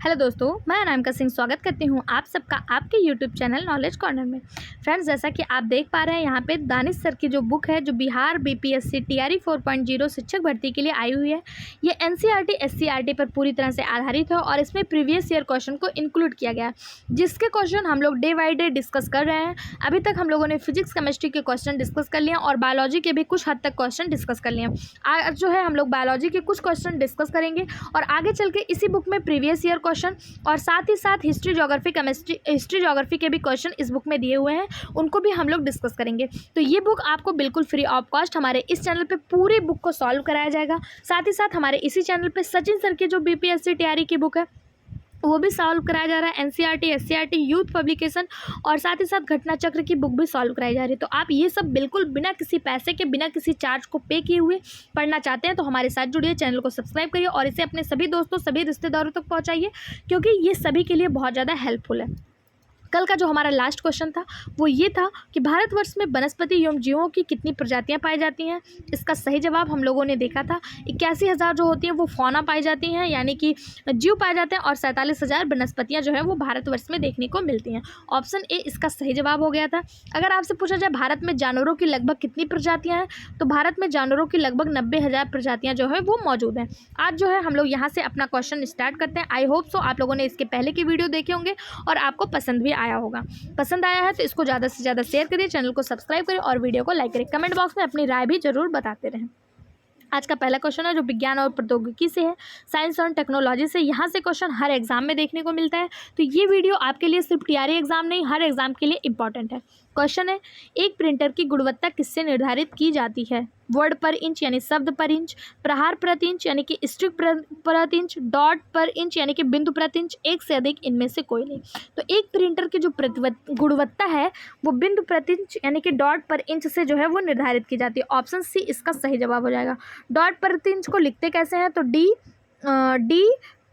Hello दोस्तों, मैं अनामिका सिंह स्वागत करती हूँ आप सबका आपके यूट्यूब चैनल नॉलेज कॉर्नर में। फ्रेंड्स, जैसा कि आप देख पा रहे हैं यहाँ पे दानिश सर की जो बुक है जो बिहार बीपीएससी टीआरई 4.0 शिक्षक भर्ती के लिए आई हुई है, ये एनसीईआरटी एससीईआरटी पर पूरी तरह से आधारित है और इसमें प्रीवियस ईयर क्वेश्चन को इंक्लूड किया गया है, जिसके क्वेश्चन हम लोग डे बाई डे डिस्कस कर रहे हैं। अभी तक हम लोगों ने फिजिक्स केमिस्ट्री के क्वेश्चन डिस्कस कर लिए और बायोलॉजी के भी कुछ हद तक क्वेश्चन डिस्कस कर लिए। आज जो है हम लोग बायोलॉजी के कुछ क्वेश्चन डिस्कस करेंगे और आगे चल के इसी बुक में प्रीवियस ईयर क्वेश्चन और साथ ही साथ हिस्ट्री ज्योग्राफी के भी क्वेश्चन इस बुक में दिए हुए हैं, उनको भी हम लोग डिस्कस करेंगे। तो ये बुक आपको बिल्कुल फ्री ऑफ कॉस्ट हमारे इस चैनल पे पूरी बुक को सॉल्व कराया जाएगा। साथ ही साथ हमारे इसी चैनल पे सचिन सर की जो बीपीएससी टीआरई की बुक है वो भी सॉल्व कराया जा रहा है। एनसीईआरटी एससीईआरटी यूथ पब्लिकेशन और साथ ही साथ घटना चक्र की बुक भी सॉल्व कराई जा रही है। तो आप ये सब बिल्कुल बिना किसी पैसे के, बिना किसी चार्ज को पे किए हुए पढ़ना चाहते हैं तो हमारे साथ जुड़िए, चैनल को सब्सक्राइब करिए और इसे अपने सभी दोस्तों, सभी रिश्तेदारों तक पहुँचाइए, क्योंकि ये सभी के लिए बहुत ज़्यादा हेल्पफुल है। कल का जो हमारा लास्ट क्वेश्चन था वो ये था कि भारतवर्ष में वनस्पति एवं जीवों की कितनी प्रजातियां पाई जाती हैं। इसका सही जवाब हम लोगों ने देखा था 81,000 जो होती हैं वो फौना पाई जाती हैं, यानी कि जीव पाए जाते हैं, और 47,000 वनस्पतियां जो है वो भारतवर्ष में देखने को मिलती हैं। ऑप्शन ए इसका सही जवाब हो गया था। अगर आपसे पूछा जाए भारत में जानवरों की लगभग कितनी प्रजातियाँ हैं, तो भारत में जानवरों की लगभग 90,000 प्रजातियाँ जो है वो मौजूद हैं। आज जो है हम लोग यहाँ से अपना क्वेश्चन स्टार्ट करते हैं। आई होप सो आप लोगों ने इसके पहले की वीडियो देखे होंगे और आपको पसंद भी आया होगा। पसंद आया है तो इसको ज़्यादा से ज़्यादा शेयर करिए, चैनल को सब्सक्राइब करिए और वीडियो को लाइक करिए। कमेंट बॉक्स में अपनी राय भी जरूर बताते रहें। आज का पहला क्वेश्चन है जो विज्ञान और प्रौद्योगिकी से है, साइंस और टेक्नोलॉजी से। यहाँ से क्वेश्चन हर एग्जाम में देखने को मिलता है, तो ये वीडियो आपके लिए सिर्फ टीआरई एग्जाम नहीं, हर एग्जाम के लिए इंपॉर्टेंट है। क्वेश्चन है, एक प्रिंटर की गुणवत्ता किससे निर्धारित की जाती है? वर्ड पर इंच यानी शब्द पर इंच, प्रहार प्रति इंच यानी कि स्ट्रिक प्रति इंच, डॉट पर इंच यानी कि बिंदु प्रति इंच, एक से अधिक इनमें से कोई नहीं। तो एक प्रिंटर की जो गुणवत्ता है वो बिंदु प्रति इंच यानी कि डॉट पर इंच से जो है वो निर्धारित की जाती है। ऑप्शन सी इसका सही जवाब हो जाएगा। डॉट प्रति इंच को लिखते कैसे हैं, तो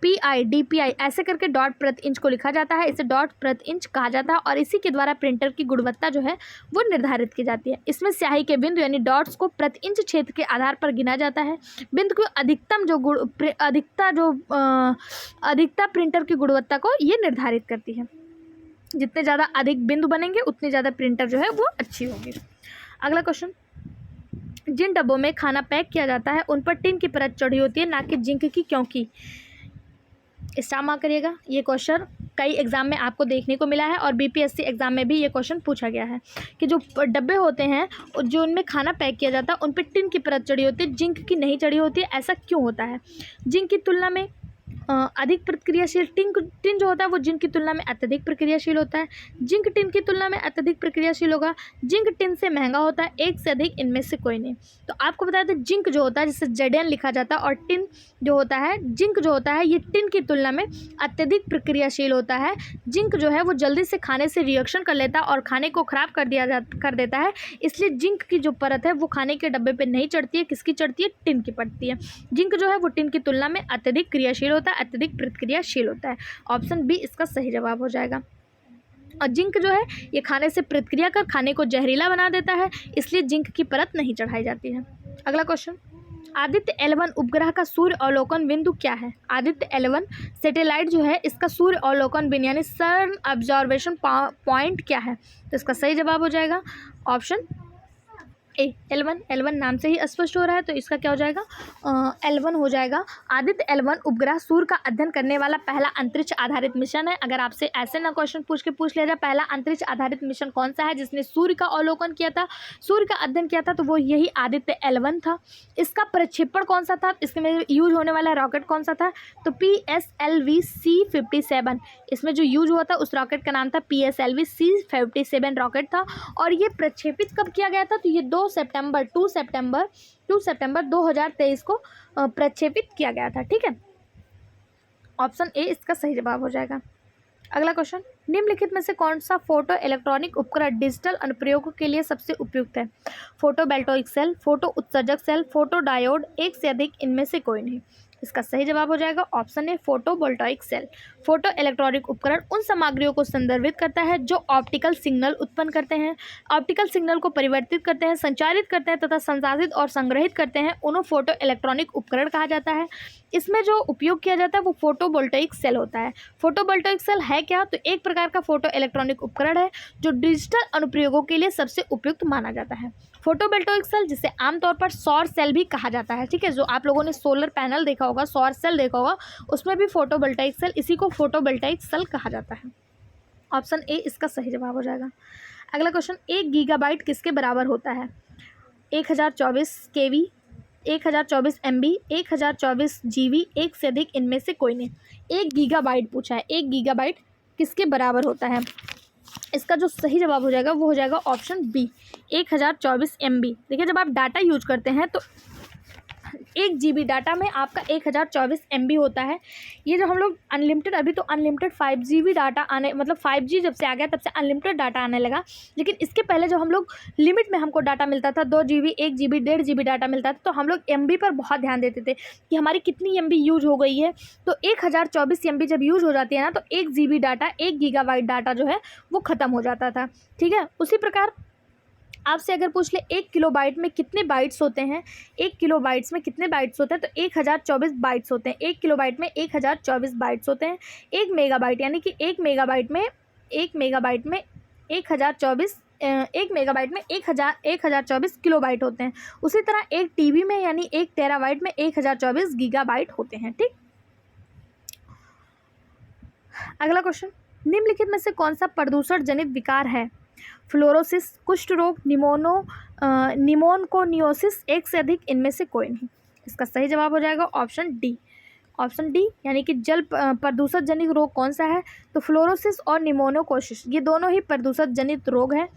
DPI ऐसे करके डॉट प्रति इंच को लिखा जाता है, इसे डॉट प्रति इंच कहा जाता है और इसी के द्वारा प्रिंटर की गुणवत्ता जो है वो निर्धारित की जाती है। इसमें स्याही के बिंदु यानी डॉट्स को प्रति इंच क्षेत्र के आधार पर गिना जाता है। बिंदु की अधिकता प्रिंटर की गुणवत्ता को ये निर्धारित करती है। जितने ज़्यादा अधिक बिंदु बनेंगे उतनी ज़्यादा प्रिंटर जो है वो अच्छी होगी। अगला क्वेश्चन, जिन डब्बों में खाना पैक किया जाता है उन पर टिन की परत चढ़ी होती है, ना कि जिंक की, क्योंकि स्टार मार्क करिएगा। ये क्वेश्चन कई एग्जाम में आपको देखने को मिला है और बीपीएससी एग्जाम में भी ये क्वेश्चन पूछा गया है कि जो डब्बे होते हैं जो उनमें खाना पैक किया जाता है उन पर टिन की परत चढ़ी होती है, जिंक की नहीं चढ़ी होती है। ऐसा क्यों होता है? जिंक की तुलना में अधिक प्रतिक्रियाशील टिन जो होता है वो जिंक की तुलना में अत्यधिक प्रक्रियाशील होता है। जिंक टिन की तुलना में अत्यधिक प्रक्रियाशील होगा। जिंक टिन से महंगा होता है, एक से अधिक इनमें से कोई नहीं। तो आपको बताया था जिंक जो होता है जिसे Zn लिखा जाता है और टिन जो होता है, जिंक जो होता है ये टिन की तुलना में अत्यधिक प्रक्रियाशील होता है। जिंक जो है वो जल्दी से खाने से रिएक्शन कर लेता है और खाने को खराब कर देता है, इसलिए जिंक की जो परत है वो खाने के डब्बे पर नहीं चढ़ती है। किसकी चढ़ती है? टिन की पड़ती है। जिंक जो है वो टिन की तुलना में अत्यधिक क्रियाशील होता है, अत्यधिक प्रतिक्रियाशील होता है। ऑप्शन बी इसका सही जवाब हो जाएगा। और जिंक जो है ये खाने से प्रतिक्रिया कर खाने को जहरीला बना देता है, इसलिए जिंक की परत नहीं चढ़ाई जाती है। अगला क्वेश्चन, आदित्य L1 उपग्रह का सूर्य अवलोकन बिंदु क्या है? आदित्य L1 सैटेलाइट जो है इसका सूर्य अवलोकन बिंदु यानी सन ऑब्जर्वेशन पॉइंट क्या है? तो इसका सही जवाब हो जाएगा ऑप्शन ए L1 नाम से ही स्पष्ट हो रहा है, तो इसका क्या हो जाएगा? L1 हो जाएगा। आदित्य L1 उपग्रह सूर्य का अध्ययन करने वाला पहला अंतरिक्ष आधारित मिशन है। अगर आपसे ऐसे ना क्वेश्चन पूछ लिया जाए पहला अंतरिक्ष आधारित मिशन कौन सा है जिसने सूर्य का अवलोकन किया था, सूर्य का अध्ययन किया था, तो वो यही आदित्य L1 था। इसका प्रक्षेपण कौन सा था, इसमें यूज होने वाला रॉकेट कौन सा था, तो PSLV C57 इसमें जो यूज हुआ था उस रॉकेट का नाम था PSLV C57 रॉकेट था। और ये प्रक्षेपित कब किया गया था, तो ये 2 सितंबर 2023 को प्रक्षेपित किया गया था। ठीक है, ऑप्शन ए इसका सही जवाब हो जाएगा। अगला क्वेश्चन, निम्नलिखित में से कौन सा फोटो इलेक्ट्रॉनिक उपकरण डिजिटल अनुप्रयोगों के लिए सबसे उपयुक्त है? फोटो वोल्टाइक सेल, फोटो उत्सर्जक सेल, फोटो डायोड, एक से अधिक इनमें से कोई नहीं। इसका सही जवाब हो जाएगा option A photovoltaic cell. Photoelectronic उपकरण उन सामग्रियों को संदर्भित करता है जो ऑप्टिकल सिग्नल उत्पन्न करते हैं, ऑप्टिकल सिग्नल को परिवर्तित करते हैं, संचारित करते हैं तथा संसाधित और संग्रहित करते हैं, उन्हें फोटो इलेक्ट्रॉनिक उपकरण कहा जाता है। इसमें जो उपयोग किया जाता है वो फोटोवोल्टाइक सेल होता है। फोटोवोल्टाइक सेल है क्या, तो एक प्रकार का फोटो इलेक्ट्रॉनिक उपकरण है जो डिजिटल अनुप्रयोगों के लिए सबसे उपयुक्त माना जाता है। फोटोवोल्टाइक सेल, जिसे आमतौर पर सौर सेल भी कहा जाता है, ठीक है, जो आप लोगों ने सोलर पैनल देखा होगा, सौर सेल देखा होगा, उसमें भी फोटोवोल्टाइक सेल, इसी को फोटोवोल्टाइक सेल कहा जाता है। ऑप्शन ए इसका सही जवाब हो जाएगा। अगला क्वेश्चन, 1 गीगाबाइट किसके बराबर होता है? 1024 केवी, 1024 MB, 1024 GB, एक से अधिक इनमें से कोई नहीं। 1 गीगाबाइट पूछा है, 1 गीगाबाइट किसके बराबर होता है? इसका जो सही जवाब हो जाएगा वो हो जाएगा ऑप्शन बी, 1024 MB। देखिए, जब आप डाटा यूज करते हैं तो 1 GB डाटा में आपका 1024 MB होता है। ये जो हम लोग अनलिमिटेड, अभी तो अनलिमिटेड 5G डाटा आने, मतलब 5G जब से आ गया तब से अनलिमिटेड डाटा आने लगा, लेकिन इसके पहले जो हम लोग लिमिट में हमको डाटा मिलता था, 2 GB, 1 GB, 1.5 GB डाटा मिलता था, तो हम लोग MB पर बहुत ध्यान देते थे कि हमारी कितनी MB यूज हो गई है। तो 1024 MB जब यूज हो जाती है ना, तो 1 GB डाटा, 1 गीगाबाइट डाटा जो है वो ख़त्म हो जाता था, ठीक है। उसी प्रकार आपसे अगर पूछ ले 1 किलोबाइट में कितने बाइट्स होते हैं, 1 किलोबाइट्स में कितने बाइट्स होते हैं, तो 1024 बाइट्स होते हैं। 1 किलोबाइट में 1024 बाइट्स होते हैं। 1 मेगाबाइट यानी कि 1 मेगाबाइट में 1024 1 मेगाबाइट में 1024 किलोबाइट होते हैं। उसी तरह 1 TB में यानी 1 टेराबाइट में 1024 गीगाबाइट होते हैं, ठीक। अगला क्वेश्चन, निम्नलिखित में से कौन सा प्रदूषण जनित विकार है? फ्लोरोसिस, कुष्ठ रोग, निमोनकोनियोसिस, एक से अधिक इनमें से कोई नहीं। इसका सही जवाब हो जाएगा ऑप्शन डी। ऑप्शन डी यानी कि जल प्रदूषण जनित रोग कौन सा है? तो फ्लोरोसिस और निमोनोकोसिस, ये दोनों ही प्रदूषण जनित रोग है।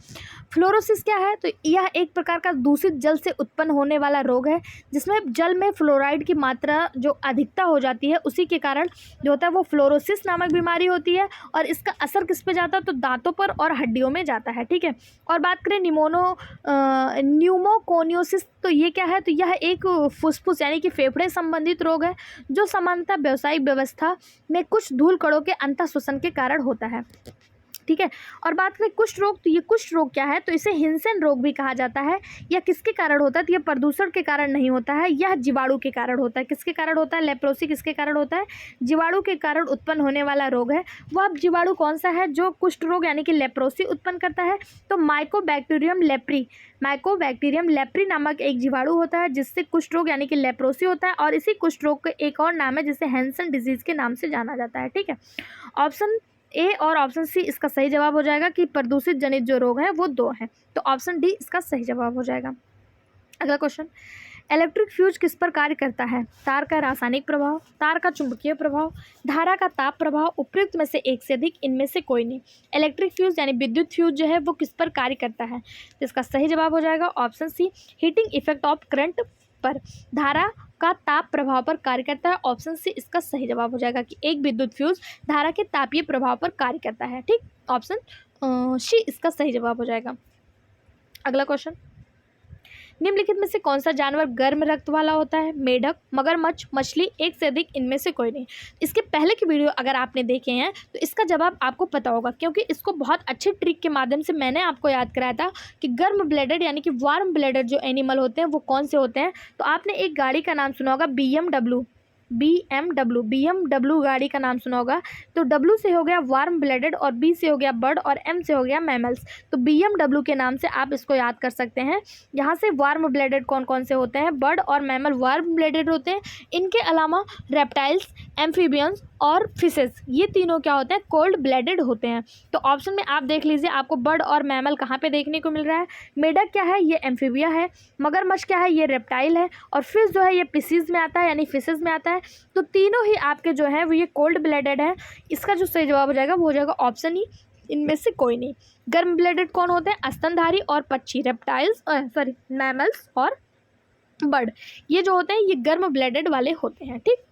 फ्लोरोसिस क्या है? तो यह एक प्रकार का दूषित जल से उत्पन्न होने वाला रोग है, जिसमें जल में फ्लोराइड की मात्रा जो अधिकता हो जाती है, उसी के कारण जो होता है वो फ्लोरोसिस नामक बीमारी होती है। और इसका असर किस पे जाता है? तो दांतों पर और हड्डियों में जाता है, ठीक है। और बात करें न्यूमोकोनियोसिस, तो ये क्या है? तो यह एक फुसफुस यानी कि फेफड़े संबंधित रोग है, जो सामान्यतः व्यावसायिक व्यवस्था में कुछ धूल कणों के अंतः श्वसन के कारण होता है, ठीक है। और बात करें कुष्ठ रोग, तो ये कुष्ठ रोग क्या है? तो इसे हिंसन रोग भी कहा जाता है। यह किसके कारण होता है? तो यह प्रदूषण के कारण नहीं होता है, यह जीवाणु के कारण होता है। किसके कारण होता है? लेप्रोसी किसके कारण होता है? जीवाणु के कारण उत्पन्न होने वाला रोग है। वह जीवाणु कौन सा है जो कुष्ठ रोग यानी कि लेप्रोसी उत्पन्न करता है? तो माइकोबैक्टीरियम लेप्री नामक एक जीवाणु होता है, जिससे कुष्ठ रोग यानी कि लेप्रोसी होता है। और इसी कुष्ठ रोग का एक और नाम है जिसे हैंसन डिजीज के नाम से जाना जाता है, ठीक है। ऑप्शन ए और ऑप्शन सी इसका सही जवाब हो जाएगा कि प्रदूषित जनित जो रोग है वो 2 हैं, तो ऑप्शन डी इसका सही जवाब हो जाएगा। अगला क्वेश्चन, इलेक्ट्रिक फ्यूज किस पर कार्य करता है? तार का रासायनिक प्रभाव, तार का चुंबकीय प्रभाव, धारा का ताप प्रभाव, उपयुक्त में से एक से अधिक इनमें से कोई नहीं। इलेक्ट्रिक फ्यूज यानी विद्युत फ्यूज जो है वो किस पर कार्य करता है? तो इसका सही जवाब हो जाएगा option C, heating effect of current पर, धारा का ताप प्रभाव पर कार्य करता है। ऑप्शन सी इसका सही जवाब हो जाएगा कि एक विद्युत फ्यूज धारा के तापीय प्रभाव पर कार्य करता है, ठीक। ऑप्शन सी इसका सही जवाब हो जाएगा। अगला क्वेश्चन, निम्नलिखित में से कौन सा जानवर गर्म रक्त वाला होता है? मेढक, मगरमच्छ, मछली, एक से अधिक इनमें से कोई नहीं। इसके पहले की वीडियो अगर आपने देखे हैं तो इसका जवाब आपको पता होगा, क्योंकि इसको बहुत अच्छे ट्रिक के माध्यम से मैंने आपको याद कराया था कि गर्म ब्लडेड यानी कि वार्म ब्लडेड जो एनिमल होते हैं वो कौन से होते हैं। तो आपने एक गाड़ी का नाम सुना होगा BMW गाड़ी का नाम सुना होगा। तो W से हो गया वार्म ब्लडेड, और B से हो गया बर्ड, और M से हो गया मैमल्स। तो BMW के नाम से आप इसको याद कर सकते हैं। यहाँ से वार्म ब्लडेड कौन कौन से होते हैं? बर्ड और मैमल वार्म ब्लडेड होते हैं। इनके अलावा रेप्टाइल्स, एम्फीबियंस और फिशेस, ये तीनों क्या होते हैं? कोल्ड ब्लडेड होते हैं। तो ऑप्शन में आप देख लीजिए, आपको बर्ड और मैमल कहाँ पे देखने को मिल रहा है? मेढक क्या है? ये एम्फीबिया है। मगरमच्छ क्या है? ये रेप्टाइल है। और फिश जो है ये पिसीज में आता है यानी फिशेज में आता है। तो तीनों ही आपके जो है वो ये कोल्ड ब्लडेड है। इसका जो सही जवाब हो जाएगा वो हो जाएगा ऑप्शन ई, इनमें से कोई नहीं। गर्म ब्लडेड कौन होते हैं? स्तनधारी और पक्षी, मैमल्स और बर्ड, ये जो होते हैं ये गर्म ब्लडेड वाले होते हैं, ठीक।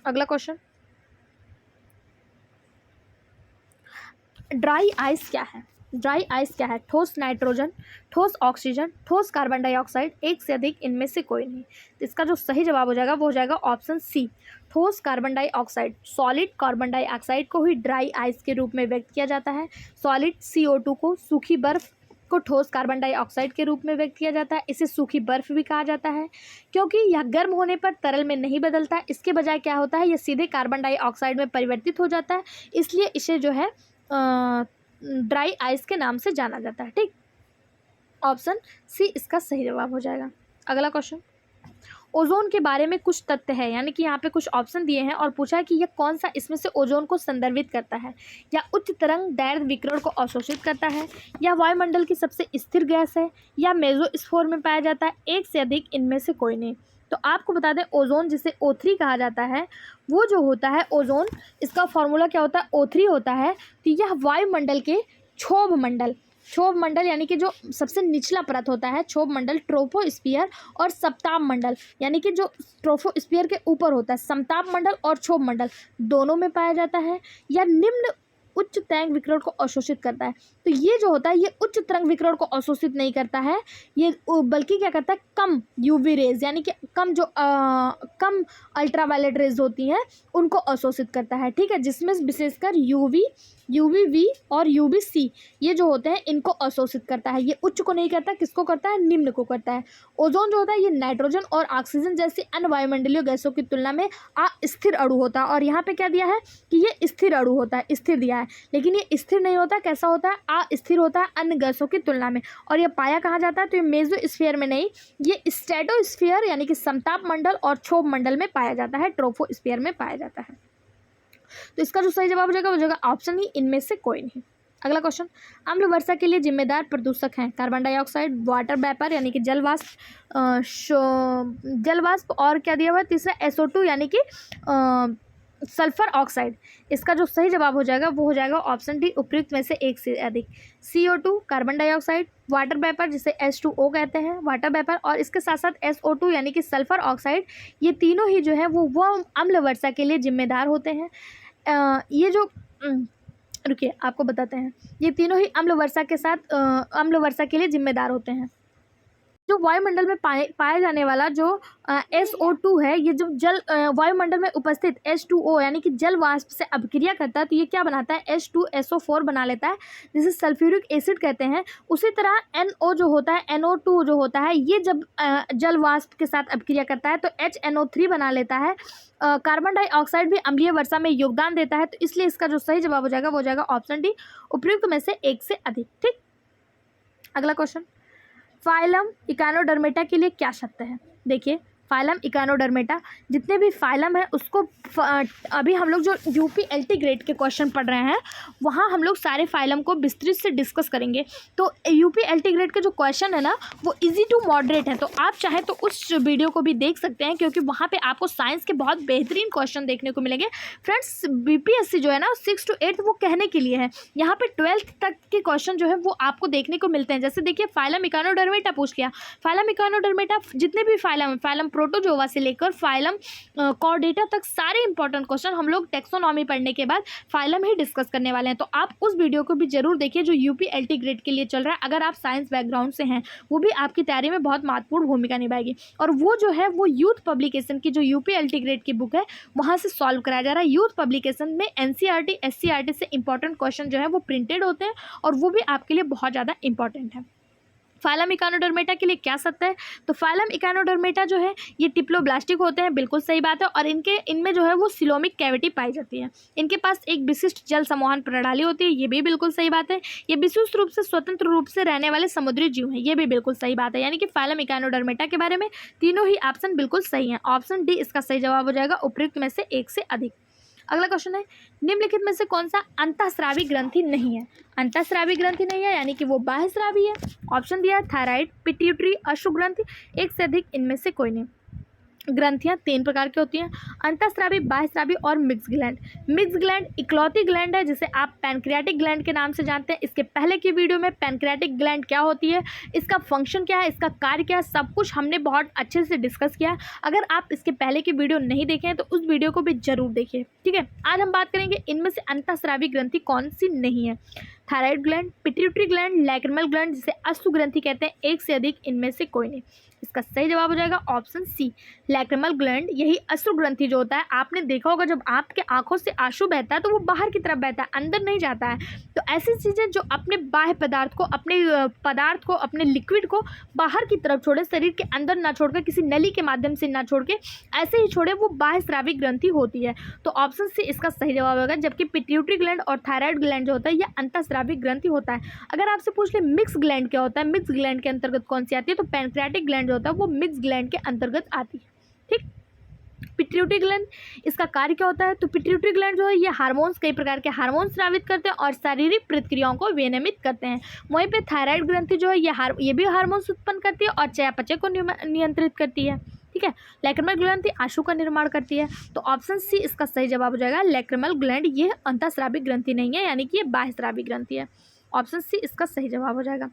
अगला क्वेश्चन, ड्राई आइस क्या है? ड्राई आइस क्या है? ठोस नाइट्रोजन, ठोस ऑक्सीजन, ठोस कार्बन डाइऑक्साइड, एक से अधिक इनमें से कोई नहीं। तो इसका जो सही जवाब हो जाएगा वो हो जाएगा ऑप्शन सी, ठोस carbon dioxide. Solid carbon dioxide को ही ड्राई आइस के रूप में व्यक्त किया जाता है। सॉलिड CO2 को सूखी बर्फ को ठोस कार्बन डाइऑक्साइड के रूप में व्यक्त किया जाता है। इसे सूखी बर्फ़ भी कहा जाता है क्योंकि यह गर्म होने पर तरल में नहीं बदलता है। इसके बजाय क्या होता है, यह सीधे कार्बन डाइऑक्साइड में परिवर्तित हो जाता है, इसलिए इसे जो है ड्राई आइस के नाम से जाना जाता है। ठीक, ऑप्शन सी इसका सही जवाब हो जाएगा। अगला क्वेश्चन, ओजोन के बारे में कुछ तथ्य है, यानी कि यहाँ पे कुछ ऑप्शन दिए हैं और पूछा है कि यह कौन सा इसमें से ओजोन को संदर्भित करता है। या उच्च तरंग दैर्ध्य विकिरण को अवशोषित करता है, या वायुमंडल की सबसे स्थिर गैस है, या मेसोस्फीयर में पाया जाता है, एक से अधिक इनमें से कोई नहीं। तो आपको बता दें, ओजोन जिसे O3 कहा जाता है, वो जो होता है ओजोन, इसका फॉर्मूला क्या होता है, O3 होता है। तो यह वायुमंडल के क्षोभ मंडल यानी कि जो सबसे निचला परत होता है, क्षोभ मंडल, ट्रोपोस्फियर और समताप मंडल, यानी कि जो ट्रोपोस्फियर के ऊपर होता है, समताप मंडल और क्षोभ मंडल दोनों में पाया जाता है। या निम्न उच्च तरंग विकिरण को अवशोषित करता है। तो ये जो होता है, ये उच्च तरंग विकिरण को अवशोषित नहीं करता है, ये बल्कि क्या करता है, कम यूवी रेज यानी कि कम अल्ट्रावायलेट रेज होती हैं, उनको अवशोषित करता है। ठीक है, जिसमें विशेषकर यूवी और यूवीसी ये जो होते हैं, इनको अवशोषित करता है। ये उच्च को नहीं करता, किसको करता है, निम्न को करता है। ओजोन जो होता है, ये नाइट्रोजन और ऑक्सीजन जैसी अन्य वायुमंडलीय गैसों की तुलना में अस्थिर अणु होता है। और यहाँ पे क्या दिया है कि ये स्थिर अणु होता है, स्थिर दिया है, लेकिन ये स्थिर नहीं होता। कैसा होता है, अस्थिर होता है अन्य गैसों की तुलना में। और ये पाया कहाँ जाता है, तो ये मेसोस्फीयर में नहीं, ये स्ट्रेटोस्फीयर यानी कि समताप मंडल और क्षोभ मंडल में पाया जाता है, ट्रोपोस्फीयर में पाया जाता है। तो इसका जो सही जवाब हो जाएगा वो जाएगा ऑप्शन ही, इनमें से कोई नहीं। अगला क्वेश्चन, अम्ल वर्षा के लिए जिम्मेदार प्रदूषक हैं कार्बन डाइऑक्साइड, वाटर वेपर यानी कि जलवाष्प और क्या दिया हुआ है तीसरा, SO2 यानी कि सल्फर ऑक्साइड। इसका जो सही जवाब हो जाएगा वो हो जाएगा ऑप्शन डी, उपयुक्त में से एक से अधिक। CO2 carbon dioxide, water vapour जिसे H2O कहते हैं, वाटर वेपर, और इसके साथ साथ SO2 यानी कि सल्फर ऑक्साइड, ये तीनों ही जो है वो अम्ल वर्षा के लिए जिम्मेदार होते हैं। ये जो रुकिए आपको बताते हैं, ये तीनों ही अम्ल वर्षा के लिए जिम्मेदार होते हैं। जो वायुमंडल में पाया जाने वाला जो SO2 है, ये जब वायुमंडल में उपस्थित H2O यानी कि जल वाष्प से अभिक्रिया करता है तो ये क्या बनाता है, H2SO4 बना लेता है, जिसे सल्फ्यूरिक एसिड कहते हैं। उसी तरह NO जो होता है, NO2 जो होता है, ये जब जल वाष्प के साथ अभिक्रिया करता है तो HNO3 बना लेता है। कार्बन डाइऑक्साइड भी अम्लीय वर्षा में योगदान देता है, तो इसलिए इसका जो सही जवाब हो जाएगा वो हो जाएगा ऑप्शन डी, उपयुक्त में से एक से अधिक। ठीक, अगला क्वेश्चन, फाइलम इकानोडर्मेटा के लिए क्या शर्त है। देखिए, फाइलम इकानोडर्मेटा, जितने भी फाइलम है उसको अभी हम लोग जो UPLT ग्रेड के क्वेश्चन पढ़ रहे हैं वहाँ हम लोग सारे फाइलम को विस्तृत से डिस्कस करेंगे। तो UPLT ग्रेड के जो क्वेश्चन है ना वो इजी टू मॉडरेट है, तो आप चाहे तो उस वीडियो को भी देख सकते हैं, क्योंकि वहाँ पे आपको साइंस के बहुत बेहतरीन क्वेश्चन देखने को मिलेंगे। फ्रेंड्स, BPSC जो है ना 6 to 8 वो कहने के लिए है, यहाँ पर 12th तक के क्वेश्चन जो है वो आपको देखने को मिलते हैं। जैसे देखिए, फाइलम इकानोडर्मेटा पूछ लिया, फाइलम इकानोडर्मेटा जितने भी फाइलम प्रोटोजोआ से लेकर फाइलम कॉर्डेटा तक सारे इंपॉर्टेंट क्वेश्चन हम लोग टेक्सोनॉमी पढ़ने के बाद फाइलम ही डिस्कस करने वाले हैं। तो आप उस वीडियो को भी जरूर देखिए जो UPLT ग्रेड के लिए चल रहा है। अगर आप साइंस बैकग्राउंड से हैं वो भी आपकी तैयारी में बहुत महत्वपूर्ण भूमिका निभाएगी। और वो जो है वो यूथ पब्लिकेशन की जो UPLT ग्रेड की बुक है वहाँ से सॉल्व कराया जा रहा है। यूथ पब्लिकेशन में NCERT SCERT से इंपॉर्टेंट क्वेश्चन जो है वो प्रिंटेड होते हैं और वो भी आपके लिए बहुत ज़्यादा इंपॉर्टेंट है। फाइलम इकानोडर्मेटा के लिए क्या सत्य है, तो फाइलम इकानोडर्मेटा जो है ये टिप्लोब्लास्टिक होते हैं, बिल्कुल सही बात है। और इनमें जो है वो सिलोमिक कैविटी पाई जाती है। इनके पास एक विशिष्ट जल संवहन प्रणाली होती है, ये भी बिल्कुल सही बात है। ये विशुद्ध रूप से स्वतंत्र रूप से रहने वाले समुद्री जीव हैं, ये भी बिल्कुल सही बात है। यानी कि फाइलम इकानोडर्मेटा के बारे में तीनों ही ऑप्शन बिल्कुल सही हैं। ऑप्शन डी इसका सही जवाब हो जाएगा, उपयुक्त में से एक से अधिक। अगला क्वेश्चन है, निम्नलिखित में से कौन सा अंतःस्रावी ग्रंथि नहीं है। अंतःस्रावी ग्रंथि नहीं है यानी कि वो बाह्यस्रावी है। ऑप्शन दिया है थायराइड, पिट्यूटरी, अश्रु ग्रंथि, एक से अधिक इनमें से कोई नहीं। ग्रंथियां 3 प्रकार की होती हैं, अंतःस्रावी, बाह्यस्रावी और मिक्स ग्लैंड। मिक्स ग्लैंड इकलौती ग्लैंड है जिसे आप पैनक्रियाटिक ग्लैंड के नाम से जानते हैं। इसके पहले की वीडियो में पैनक्रियाटिक ग्लैंड क्या होती है, इसका फंक्शन क्या है, इसका कार्य क्या है, सब कुछ हमने बहुत अच्छे से डिस्कस किया। अगर आप इसके पहले की वीडियो नहीं देखे हैं तो उस वीडियो को भी जरूर देखिए। ठीक है, आज हम बात करेंगे इनमें से अंतःस्रावी ग्रंथि कौन सी नहीं है। Thyroid gland, pituitary gland, lacrimal gland जिसे अश्रु ग्रंथि कहते हैं, एक से अधिक इनमें से कोई नहीं। इसका सही जवाब हो जाएगा ऑप्शन सी लैक्रिमल ग्लैंड। यही अश्रु ग्रंथि जो होता है, आपने देखा होगा जब आपके आंखों से आंसू बहता है तो वो बाहर की तरफ बहता है, अंदर नहीं जाता है। तो ऐसी चीज़ें जो अपने बाह्य पदार्थ को, अपने लिक्विड को बाहर की तरफ छोड़े, शरीर के अंदर ना छोड़कर, किसी नली के माध्यम से ना छोड़ के ऐसे ही छोड़े, वो बाह्य स्रावी ग्रंथि होती है। तो ऑप्शन सी इसका सही जवाब होगा। जबकि पिट्यूटरी ग्लैंड और थायराइड ग्लैंड जो होता है यह अंतःस्रावी ग्रंथि होता है। अगर आपसे पूछ ले मिक्स ग्लैंड क्या होता है, मिक्स ग्लैंड के अंतर्गत कौन सी आती है, तो पैनक्रियाटिक ग्लैंड जो होता है वो मिक्स ग्लैंड के अंतर्गत आती है। ठीक। पिट्यूटरी ग्लैंड, इसका कार्य क्या होता है, तो पिट्यूटरी ग्लैंड जो है ये हार्मोन्स, कई प्रकार के हार्मोन्स स्रावित करते हैं और शारीरिक प्रतिक्रियाओं को विनियमित करते हैं। वहीं पे थायराइड ग्रंथि जो है ये भी हार्मोन्स उत्पन्न करती है और चयापचय को नियंत्रित करती है। ठीक है। लैक्रिमल ग्लैंड आंसू का निर्माण करती है। तो ऑप्शन सी इसका सही जवाब हो जाएगा लैक्रिमल ग्लैंड। ये अंतःस्रावी ग्रंथि नहीं है, यानी कि ये बाह्यस्रावी ग्रंथि है। ऑप्शन सी इसका सही जवाब हो जाएगा।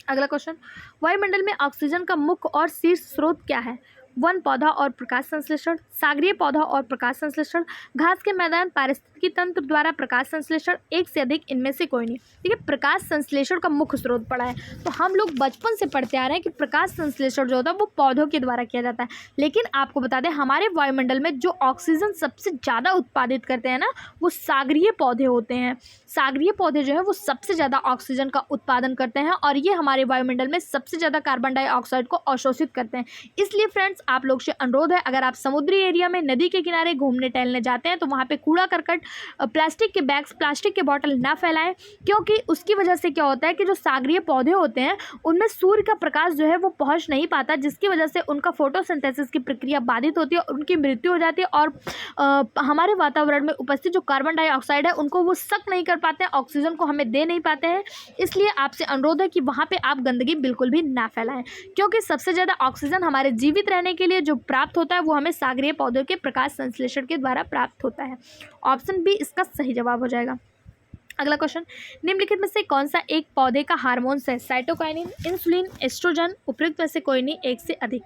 अगला क्वेश्चन, वायुमंडल में ऑक्सीजन का मुख्य और शीर्ष स्रोत क्या है? वन पौधा और प्रकाश संश्लेषण, सागरीय पौधा और प्रकाश संश्लेषण, घास के मैदान, पारिस्थितिकी तंत्र द्वारा प्रकाश संश्लेषण, एक से अधिक इनमें से कोई नहीं। ठीक है। प्रकाश संश्लेषण का मुख्य स्रोत पड़ा है, तो हम लोग बचपन से पढ़ते आ रहे हैं कि प्रकाश संश्लेषण जो होता है वो पौधों के द्वारा किया जाता है। लेकिन आपको बता दें, हमारे वायुमंडल में जो ऑक्सीजन सबसे ज़्यादा उत्पादित करते हैं ना, वो सागरीय पौधे होते हैं। सागरीय पौधे जो है वो सबसे ज़्यादा ऑक्सीजन का उत्पादन करते हैं और ये हमारे वायुमंडल में सबसे ज़्यादा कार्बन डाइऑक्साइड को अवशोषित करते हैं। इसलिए फ्रेंड्स, आप लोग से अनुरोध है, अगर आप समुद्री एरिया में, नदी के किनारे घूमने टहलने जाते हैं तो वहाँ पे कूड़ा करकट, प्लास्टिक के बैग्स, प्लास्टिक के बॉटल ना फैलाएं, क्योंकि उसकी वजह से क्या होता है कि जो सागरीय पौधे होते हैं उनमें सूर्य का प्रकाश जो है वो पहुँच नहीं पाता, जिसकी वजह से उनका फोटोसिंथेसिस की प्रक्रिया बाधित होती है और उनकी मृत्यु हो जाती है और हमारे वातावरण में उपस्थित जो कार्बन डाइऑक्साइड है उनको वो सक नहीं कर पाते हैं, ऑक्सीजन को हमें दे नहीं पाते हैं। इसलिए आपसे अनुरोध है कि वहाँ पे आप गंदगी बिल्कुल भी ना फैलाएं, क्योंकि सबसे ज़्यादा ऑक्सीजन हमारे जीवित रहने के लिए जो प्राप्त होता है वो हमें सागरीय पौधों के प्रकाश संश्लेषण के द्वारा प्राप्त होता है। ऑप्शन बी इसका सही जवाब हो जाएगा। अगला क्वेश्चन, निम्नलिखित में से कौन सा एक पौधे का हार्मोन्स है? साइटोकाइनिन, इंसुलिन, एस्ट्रोजन, उपयुक्त में से कोई नहीं, एक से अधिक।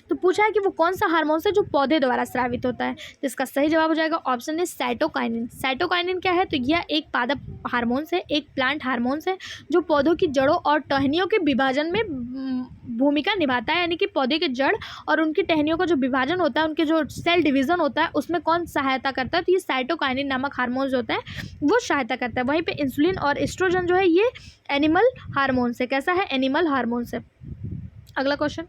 तो पूछा है कि वो कौन सा हार्मोन्स है जो पौधे द्वारा स्रावित होता है, तो इसका सही जवाब हो जाएगा ऑप्शन ए साइटोकाइनिन। साइटोकाइनिन क्या है, तो यह एक पादप हार्मोन्स है, एक प्लांट हार्मोन्स है जो पौधों की जड़ों और टहनियों के विभाजन में भूमिका निभाता है। यानी कि पौधे के जड़ और उनकी टहनियों का जो विभाजन होता है, उनके जो सेल डिवीजन होता है, उसमें कौन सहायता करता है, तो ये साइटोकाइनिन नामक हार्मोन्स होता है वो सहायता करता है। वहीं पे इंसुलिन और एस्ट्रोजन जो है ये एनिमल हार्मोन्स है। कैसा है? एनिमल हार्मोन्स है। अगला क्वेश्चन,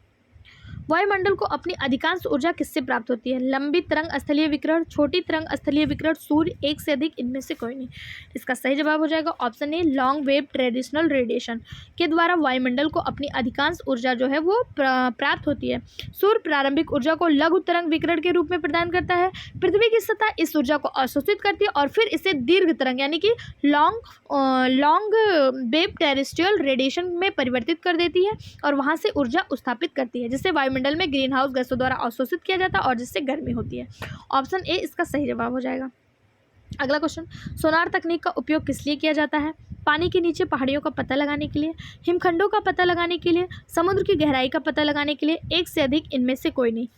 वायुमंडल को अपनी अधिकांश ऊर्जा किससे प्राप्त होती है? लंबी तरंग स्थलीय विकिरण, छोटी तरंग स्थलीय विकिरण, सूर्य, एक से अधिक इनमें से कोई नहीं। इसका सही जवाब हो जाएगा option a long wave traditional radiation के द्वारा वायुमंडल को अपनी अधिकांश ऊर्जा जो है वो प्राप्त होती है। सूर्य प्रारंभिक ऊर्जा को लघु तरंग विकिरण के रूप में प्रदान करता है। पृथ्वी की सतह इस ऊर्जा को अवशोषित करती है और फिर इसे दीर्घ तरंग यानी कि लॉन्ग वेव टेरेस्ट्रियल रेडिएशन में परिवर्तित कर देती है और वहाँ से ऊर्जा उत्स्थापित करती है, जिससे वायुमंडल में ग्रीन हाउस गैसों द्वारा अवशोषित किया जाता है और जिससे गर्मी होती है। ऑप्शन ए इसका सही जवाब हो जाएगा। अगला क्वेश्चन, सोनार तकनीक का उपयोग किस लिए किया जाता है? पानी के नीचे पहाड़ियों का पता लगाने के लिए, हिमखंडों का पता लगाने के लिए, समुद्र की गहराई का पता लगाने के लिए, एक से अधिक इनमें से कोई नहीं।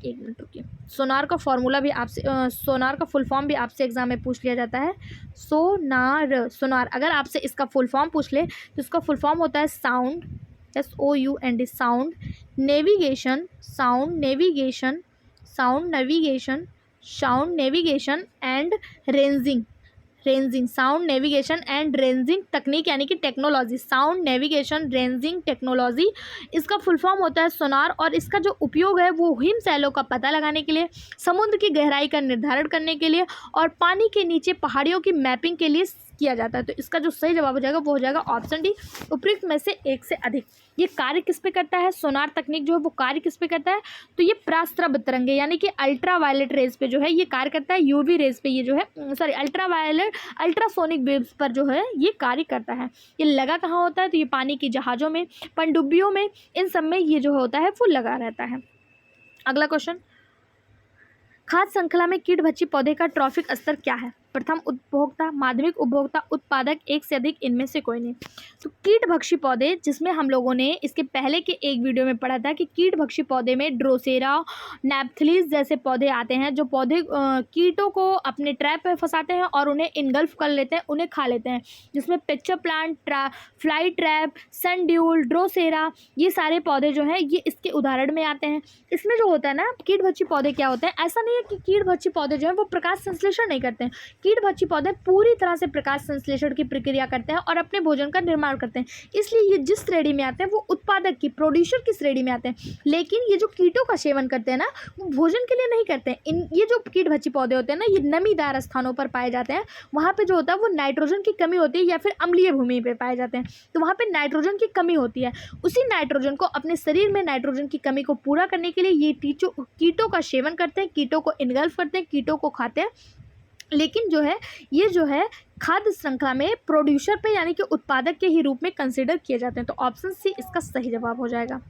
एक मिनट रुकिए। सोनार का फॉर्मूला भी आपसे, सोनार का फुल फॉर्म भी आपसे एग्जाम में पूछ लिया जाता है। सोनार अगर आपसे इसका फुल फॉर्म पूछ ले तो इसका फुल फॉर्म होता है sound, SOUND, sound navigation, sound navigation and ranging, sound navigation and ranging तकनीक यानी कि technology, sound navigation ranging technology इसका फुल फॉर्म होता है सोनार। और इसका जो उपयोग है वो हिम शैलों का पता लगाने के लिए, समुद्र की गहराई का निर्धारण करने के लिए और पानी के नीचे पहाड़ियों की मैपिंग के लिए किया जाता है। तो इसका जो सही जवाब हो जाएगा वो हो जाएगा ऑप्शन डी, उपयुक्त में से एक से अधिक। ये कार्य किस पे करता है? सोनार तकनीक जो है वो कार्य किस पे करता है? तो ये परास्त्रव तरंगे यानी कि अल्ट्रावायलेट रेज पे जो है ये कार्य करता है। यूवी रेज पे ये जो है अल्ट्रासोनिक वेव्स पर जो है ये कार्य करता है। ये लगा कहाँ होता है? तो ये पानी की जहाज़ों में, पनडुब्बियों में, इन सब में ये जो होता है वो लगा रहता है। अगला क्वेश्चन, खाद्य श्रृंखला में कीटभक्षी पौधे का ट्रॉफिक स्तर क्या है? प्रथम उपभोक्ता, माध्यमिक उपभोक्ता, उत्पादक, एक से अधिक, इनमें से कोई नहीं। तो कीटभक्षी पौधे, जिसमें हम लोगों ने इसके पहले के एक वीडियो में पढ़ा था कि कीटभक्षी पौधे में ड्रोसेरा, नेप्थलीज जैसे पौधे आते हैं, जो पौधे कीटों को अपने ट्रैप में फंसाते हैं और उन्हें इनगल्फ कर लेते हैं, उन्हें खा लेते हैं, जिसमें pitcher plant, fly trap, sundew, drosera, ये सारे पौधे जो हैं ये इसके उदाहरण में आते हैं। इसमें जो होता है ना, कीटभक्षी पौधे क्या होते हैं, ऐसा नहीं है कि कीटभक्षी पौधे जो हैं वो प्रकाश संश्लेषण नहीं करते हैं। कीटभक्षी पौधे पूरी तरह से प्रकाश संश्लेषण की प्रक्रिया करते हैं और अपने भोजन का निर्माण करते हैं, इसलिए ये जिस श्रेणी में आते हैं वो उत्पादक की, प्रोड्यूसर की श्रेणी में आते हैं। लेकिन ये जो कीटों का सेवन करते हैं ना, वो भोजन के लिए नहीं करते हैं। ये जो कीटभक्षी पौधे होते हैं ना, ये नमीदार स्थानों पर पाए जाते हैं, वहाँ पे जो होता है वो नाइट्रोजन की कमी होती है, या फिर अम्लीय भूमि पे पाए जाते हैं, तो वहाँ पे नाइट्रोजन की कमी होती है। उसी नाइट्रोजन को, अपने शरीर में नाइट्रोजन की कमी को पूरा करने के लिए ये कीटों का सेवन करते हैं, कीटों को इनगल्फ करते हैं, कीटों को खाते हैं। लेकिन जो है ये जो है खाद्य श्रृंखला में प्रोड्यूसर पे, यानी कि उत्पादक के ही रूप में कंसिडर किए जाते हैं। तो ऑप्शन सी इसका सही जवाब हो जाएगा।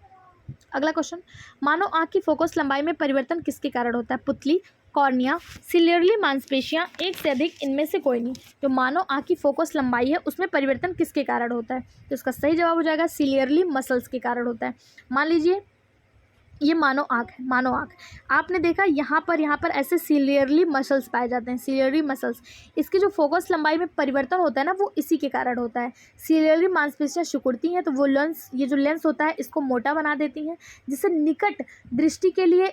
अगला क्वेश्चन, मानव आँख की फोकस लंबाई में परिवर्तन किसके कारण होता है? पुतली, कॉर्निया, सिलियरली मांसपेशियां, एक से अधिक, इनमें से कोई नहीं। जो मानव आँख की फोकस लंबाई है उसमें परिवर्तन किसके कारण होता है? तो इसका सही जवाब हो जाएगा सिलियरली मसल्स के कारण होता है। मान लीजिए ये मानव आँख है, मानव आँख आपने देखा यहाँ पर ऐसे सिलियरली मसल्स पाए जाते हैं, सिलियरली मसल्स। इसकी जो फोकस लंबाई में परिवर्तन होता है ना, वो इसी के कारण होता है। सिलियरली मांसपेशियाँ सिकुड़ती हैं, तो वो लेंस, ये जो लेंस होता है इसको मोटा बना देती हैं, जिससे निकट दृष्टि के लिए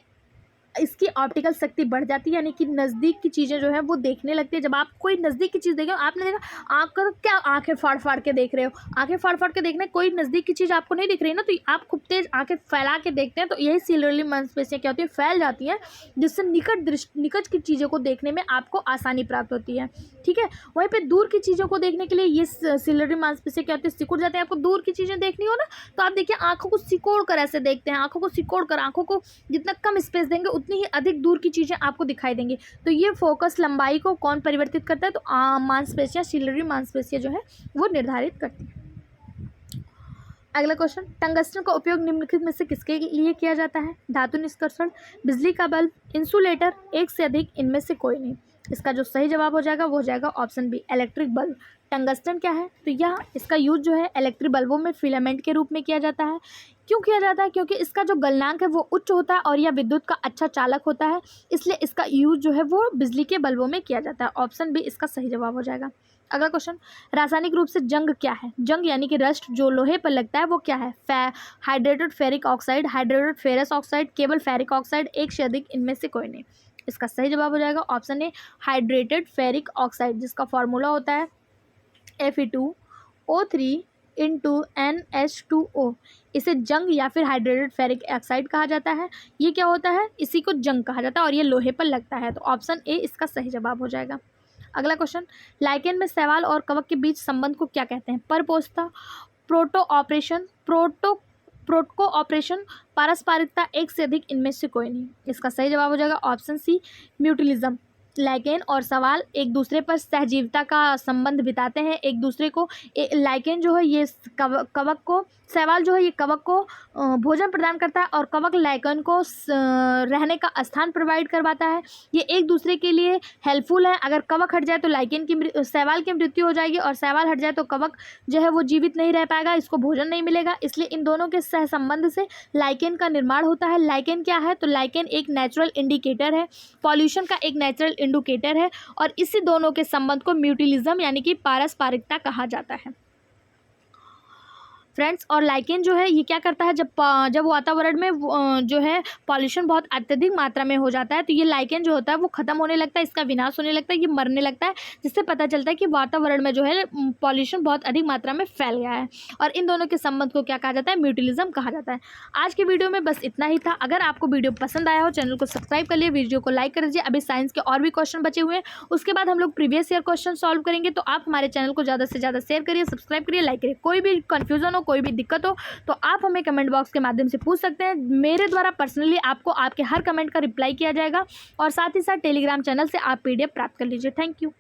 इसकी ऑप्टिकल शक्ति बढ़ जाती है, यानी कि नज़दीक की चीज़ें जो है वो देखने लगती है। जब आप कोई नज़दीक की चीज़ देखें, आपने देखा आँख कर क्या आँखें फाड़ फाड़ के देख रहे हो, आँखें फाड़ फाड़ के देखने, कोई नज़दीक की चीज़ आपको नहीं दिख रही ना, तो आप खूब तेज़ आँखें फैला के देखते हैं, तो यही सिलियरली मांसपेशियाँ क्या होती है, फैल जाती हैं, जिससे निकट की चीज़ों को देखने में आपको आसानी प्राप्त होती है। ठीक है, वहीं पर दूर की चीज़ों को देखने के लिए ये सिलियरली मांसपेशियाँ क्या होती है, सिकुड़ जाते हैं। आपको दूर की चीज़ें देखनी हो ना, तो आप देखिए आँखों को सिकोड़ कर ऐसे देखते हैं, आँखों को सिकोड़ कर, आँखों को जितना कम स्पेस देंगे उतनी ही अधिक दूर की चीज़ें आपको दिखाई देंगी। तो ये फोकस लंबाई को कौन परिवर्तित करता है? तो मांसपेशियाँ, सिलियरी मांसपेशियाँ जो है वो निर्धारित करती है। अगला क्वेश्चन, टंगस्टन का उपयोग निम्नलिखित में से किसके लिए किया जाता है? धातु निष्कर्षण, बिजली का बल्ब, इंसुलेटर, एक से अधिक, इनमें से कोई नहीं। इसका जो सही जवाब हो जाएगा वो हो जाएगा option B, electric bulb. Tungsten क्या है? तो यह इसका यूज जो है इलेक्ट्रिक बल्बों में फिलामेंट के रूप में किया जाता है। क्यों किया जाता है? क्योंकि इसका जो गलनांक है वो उच्च होता है और यह विद्युत का अच्छा चालक होता है, इसलिए इसका यूज जो है वो बिजली के बल्बों में किया जाता है। ऑप्शन बी इसका सही जवाब हो जाएगा। अगला क्वेश्चन, रासायनिक रूप से जंग क्या है? जंग यानी कि रस्ट जो लोहे पर लगता है वो क्या है? Hydrated ferric oxide, hydrated ferrous oxide, केवल फेरिक ऑक्साइड, एक से अधिक, इनमें से कोई नहीं। इसका सही जवाब हो जाएगा ऑप्शन ए, हाइड्रेटेड फेरिक ऑक्साइड, जिसका फॉर्मूला होता है Fe2O3 इंटू NH2O। इसे जंग या फिर हाइड्रेटेड फेरिक ऑक्साइड कहा जाता है। ये क्या होता है? इसी को जंग कहा जाता है और ये लोहे पर लगता है। तो ऑप्शन ए इसका सही जवाब हो जाएगा। अगला क्वेश्चन, लाइकेन में शैवाल और कवक के बीच संबंध को क्या कहते हैं? परपोषता, प्रोटो ऑपरेशन, पारस्परिकता, एक से अधिक, इनमें से कोई नहीं। इसका सही जवाब हो जाएगा ऑप्शन सी, म्यूटिलिज्म। लाइकेन और शैवाल एक दूसरे पर सहजीविता का संबंध बिताते हैं, एक दूसरे को। लाइकेन जो है ये कवक को, शैवाल जो है ये कवक को भोजन प्रदान करता है और कवक लाइकेन को रहने का स्थान प्रोवाइड करवाता है। ये एक दूसरे के लिए हेल्पफुल है। अगर कवक हट जाए तो शैवाल की मृत्यु हो जाएगी और शैवाल हट जाए तो कवक जो है वो जीवित नहीं रह पाएगा, इसको भोजन नहीं मिलेगा। इसलिए इन दोनों के सहसंबंध से लाइकेन का निर्माण होता है। लाइकेन क्या है? तो लाइकेन एक नेचुरल इंडिकेटर है, पॉल्यूशन का एक नेचुरल इंडिकेटर है, और इसी दोनों के संबंध को म्यूटिलिज्म यानी कि पारस्परिकता कहा जाता है फ्रेंड्स। और लाइकेन जो है ये क्या करता है, जब वातावरण में जो है पॉल्यूशन बहुत अत्यधिक मात्रा में हो जाता है, तो ये लाइकेन जो होता है वो ख़त्म होने लगता है, इसका विनाश होने लगता है, ये मरने लगता है, जिससे पता चलता है कि वातावरण में जो है पॉल्यूशन बहुत अधिक मात्रा में फैल गया है। और इन दोनों के संबंध को क्या कहा जाता है? म्यूटिलिज्म कहा जाता है। आज के वीडियो में बस इतना ही था। अगर आपको वीडियो पसंद आया हो, चैनल को सब्सक्राइब कर लिए, वीडियो को लाइक कर दीजिए। अभी साइंस के और भी क्वेश्चन बचे हुए हैं, उसके बाद हम लोग प्रीवियस ईयर क्वेश्चन सॉल्व करेंगे। तो आप हमारे चैनल को ज़्यादा से ज़्यादा शेयर करिए, सब्सक्राइब करिए, लाइक करिए। कोई भी कन्फ्यूजन हो, कोई भी दिक्कत हो तो आप हमें कमेंट बॉक्स के माध्यम से पूछ सकते हैं। मेरे द्वारा पर्सनली आपको आपके हर कमेंट का रिप्लाई किया जाएगा, और साथ ही साथ टेलीग्राम चैनल से आप PDF प्राप्त कर लीजिए। Thank you.